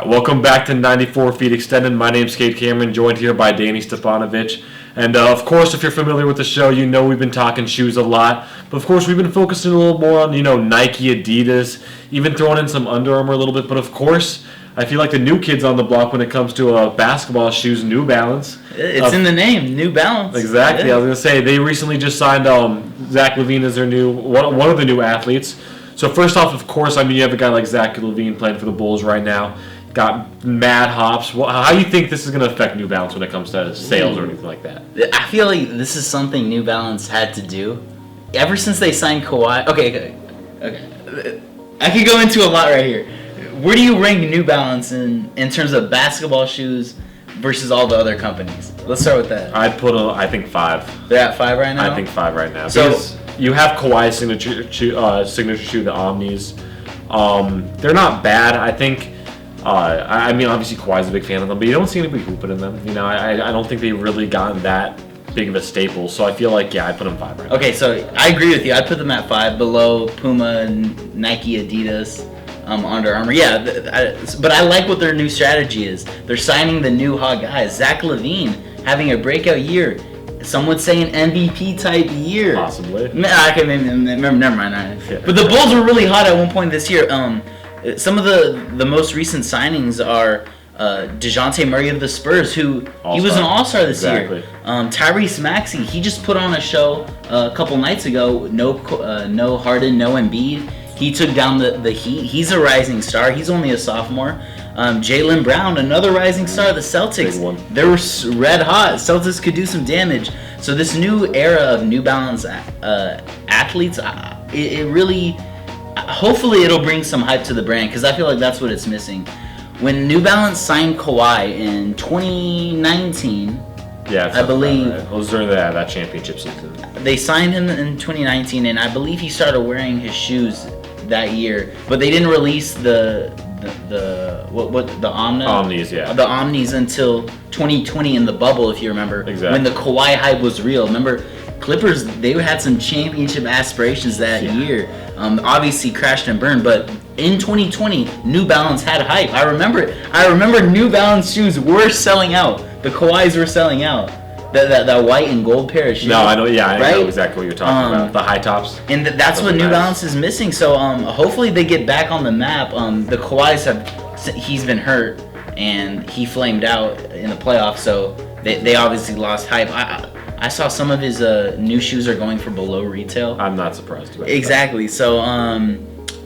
Welcome back to 94 Feet Extended. My name's Kade Cameron, joined here by Danny Stipanovich. And of course, if you're familiar with the show, you know we've been talking shoes a lot. But of course, we've been focusing a little more on, Nike, Adidas, even throwing in some Under Armour a little bit. But of course, I feel like the new kids on the block when it comes to basketball shoes, New Balance. It's in the name, New Balance. Exactly. I was going to say, they recently just signed Zach LaVine as their one of the new athletes. So first off, of course, you have a guy like Zach LaVine playing for the Bulls right now. Got mad hops. How do you think this is going to affect New Balance when it comes to sales or anything like that? I feel like this is something New Balance had to do. Ever since they signed Kawhi... Okay. I could go into a lot right here. Where do you rank New Balance in terms of basketball shoes versus all the other companies? Let's start with that. I'd put, I think, 5. They're at 5 right now? I think 5 right now. So, because you have Kawhi's signature shoe, the Omnis. They're not bad, I think. Obviously Kawhi's a big fan of them, but you don't see anybody hooping in them. I don't think they've really gotten that big of a staple. So I feel like, I put them 5 right now. Okay, so I agree with you. I put them at 5, below Puma, Nike, Adidas, Under Armour. But I like what their new strategy is. They're signing the new hot guys. Zach LaVine having a breakout year. Some would say an MVP type year. Possibly. Okay, never mind. Yeah. But the Bulls were really hot at one point this year. Some of the most recent signings are DeJounte Murray of the Spurs, who he was an All-Star this year. Tyrese Maxey, he just put on a show a couple nights ago. No Harden, no Embiid. He took down the Heat. He's a rising star. He's only a sophomore. Jaylen Brown, another rising star. The Celtics, they were red hot. Celtics could do some damage. So this new era of New Balance athletes, it really, hopefully it'll bring some hype to the brand, because I feel like that's what it's missing. When New Balance signed Kawhi in 2019, I believe it was during that championship season. They signed him in 2019, and I believe he started wearing his shoes that year, but they didn't release the Omnis, yeah. The Omnis until 2020 in the bubble, if you remember. Exactly. When the Kawhi hype was real. Remember, Clippers, they had some championship aspirations that year. Obviously crashed and burned, but in 2020, New Balance had hype. I remember New Balance shoes were selling out. The Kawhis were selling out. That white and gold pair of shoes. No, I know. Yeah, I know exactly what you're talking about. The high tops. And that's what New Balance is missing. So hopefully they get back on the map. The Kawhis he's been hurt and he flamed out in the playoffs. So they obviously lost hype. I saw some of his new shoes are going for below retail. I'm not surprised about exactly. That. So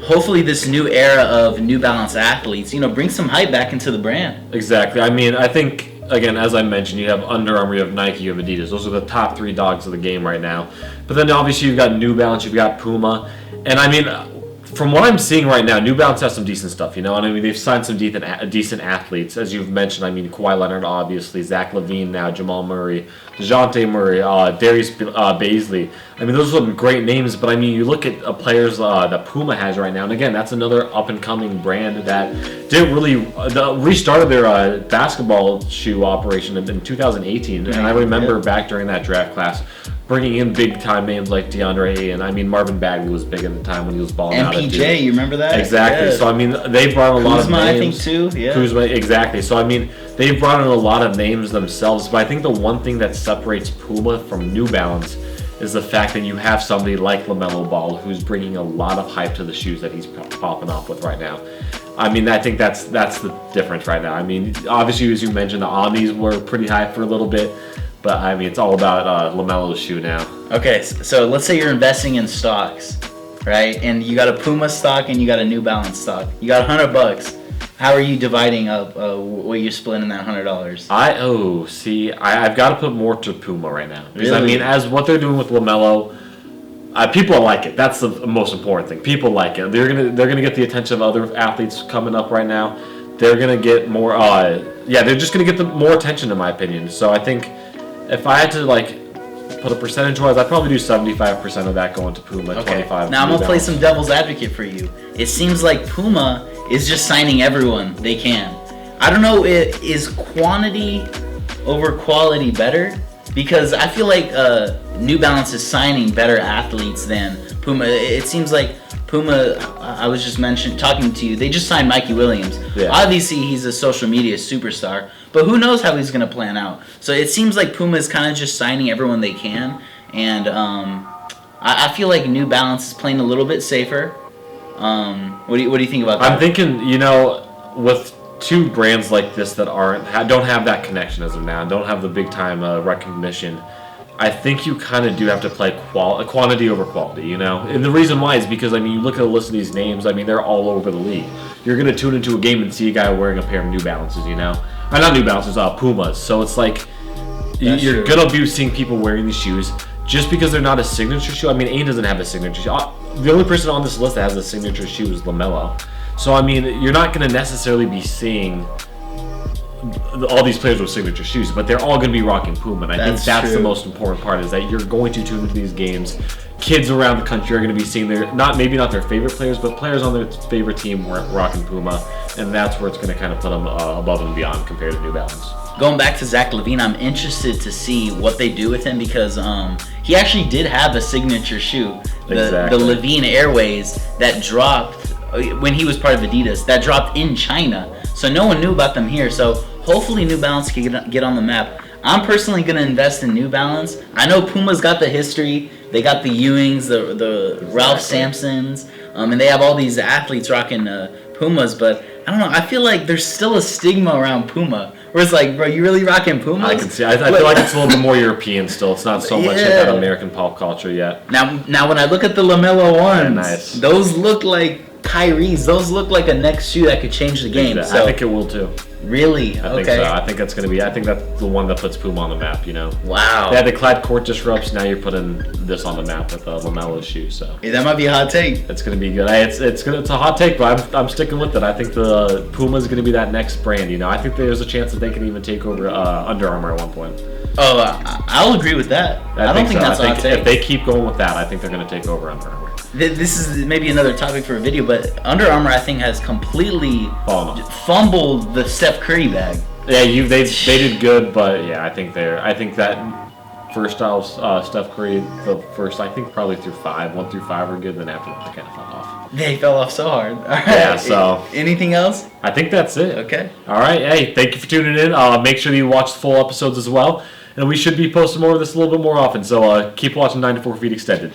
hopefully this new era of New Balance athletes, bring some hype back into the brand. Exactly. I think. Again, as I mentioned, you have Under Armour, you have Nike, you have Adidas. Those are the top 3 dogs of the game right now. But then obviously you've got New Balance, you've got Puma. And from what I'm seeing right now, New Balance has some decent stuff, They've signed some decent athletes, as you've mentioned. Kawhi Leonard, obviously, Zach LaVine now, Jamal Murray, DeJounte Murray, Darius Baisley. Those are some great names, but you look at players that Puma has right now, and again, that's another up-and-coming brand that didn't really restarted their basketball shoe operation in 2018, and I remember back during that draft class, bringing in big-time names like DeAndre and Marvin Bagley was big at the time when he was balling out. MPJ, you remember that? Exactly. Yeah. So, they brought a lot of names. I think, too. Yeah. Kuzma, exactly. So, they've brought in a lot of names themselves, but I think the one thing that separates Puma from New Balance is the fact that you have somebody like LaMelo Ball who's bringing a lot of hype to the shoes that he's popping off with right now. I think that's the difference right now. Obviously, as you mentioned, the Omnis were pretty high for a little bit. But, it's all about LaMelo's shoe now. Okay, so let's say you're investing in stocks, right? And you got a Puma stock and you got a New Balance stock. You got $100. How are you dividing up what you're splitting that $100? I've got to put more to Puma right now. Because, really? As what they're doing with LaMelo, people like it. That's the most important thing. People like it. They're gonna get the attention of other athletes coming up right now. They're gonna get more. They're just gonna get more attention, in my opinion. So I think. If I had to put a percentage-wise, I'd probably do 75% of that going to Puma, 25%. Now I'm gonna play some devil's advocate for you. It seems like Puma is just signing everyone they can. I don't know, is quantity over quality better? Because I feel like New Balance is signing better athletes than Puma. It seems like Puma, I was just talking to you, they just signed Mikey Williams. Yeah. Obviously, he's a social media superstar, but who knows how he's going to plan out. So it seems like Puma is kind of just signing everyone they can, and I feel like New Balance is playing a little bit safer. What do you think about that? I'm thinking, with two brands like this that don't have that connection as of now, don't have the big time recognition, I think you kind of do have to play quantity over quality, And the reason why is because, you look at the list of these names, they're all over the league. You're going to tune into a game and see a guy wearing a pair of New Balances, Not New Balances, Pumas. So it's like, you're going to be seeing people wearing these shoes just because they're not a signature shoe. Ain doesn't have a signature shoe. The only person on this list that has a signature shoe is LaMelo. So, you're not going to necessarily be seeing all these players with signature shoes, but they're all going to be rocking Puma, and I think that's the most important part, is that you're going to tune into these games. Kids around the country are going to be seeing maybe not their favorite players, but players on their favorite team rocking Puma, and that's where it's going to kind of put them above and beyond compared to New Balance. Going back to Zach LaVine, I'm interested to see what they do with him because he actually did have a signature shoe, the LaVine Airways, that dropped when he was part of Adidas, that dropped in China. So no one knew about them here. So hopefully New Balance can get on the map. I'm personally going to invest in New Balance. I know Puma's got the history. They got the Ewings, the Ralph Sampsons, and they have all these athletes rocking Pumas. But I don't know. I feel like there's still a stigma around Puma. Where it's like, bro, you really rocking Pumas? I can see. I feel like it's a little bit more European still. It's not so much in that American pop culture yet. Now when I look at the LaMelo ones, nice. Those look like Kyrie's. Those look like a next shoe that could change the game. Exactly. So, I think it will too. Really? I think so. I think that's going to be. I think that's the one that puts Puma on the map. Wow. They had the Clyde Court disrupts. Now you're putting this on the map with the LaMelo shoe. So that might be a hot take. It's going to be good. It's a hot take, but I'm sticking with it. I think the Puma is going to be that next brand. I think there's a chance that they can even take over Under Armour at one point. Oh, I'll agree with that. I don't think that's a hot take. If they keep going with that, I think they're going to take over Under Armour. This is maybe another topic for a video, but Under Armour, I think, has completely fumbled the Steph Curry bag. Yeah, they did good, but yeah, I think that first style Steph Curry, the first, I think probably 1 through 5 were good, then after that they kind of fell off. They fell off so hard. All right. Yeah, so anything else? I think that's it. Okay. All right. Hey, thank you for tuning in. Make sure that you watch the full episodes as well, and we should be posting more of this a little bit more often. So keep watching 94 Feet Extended.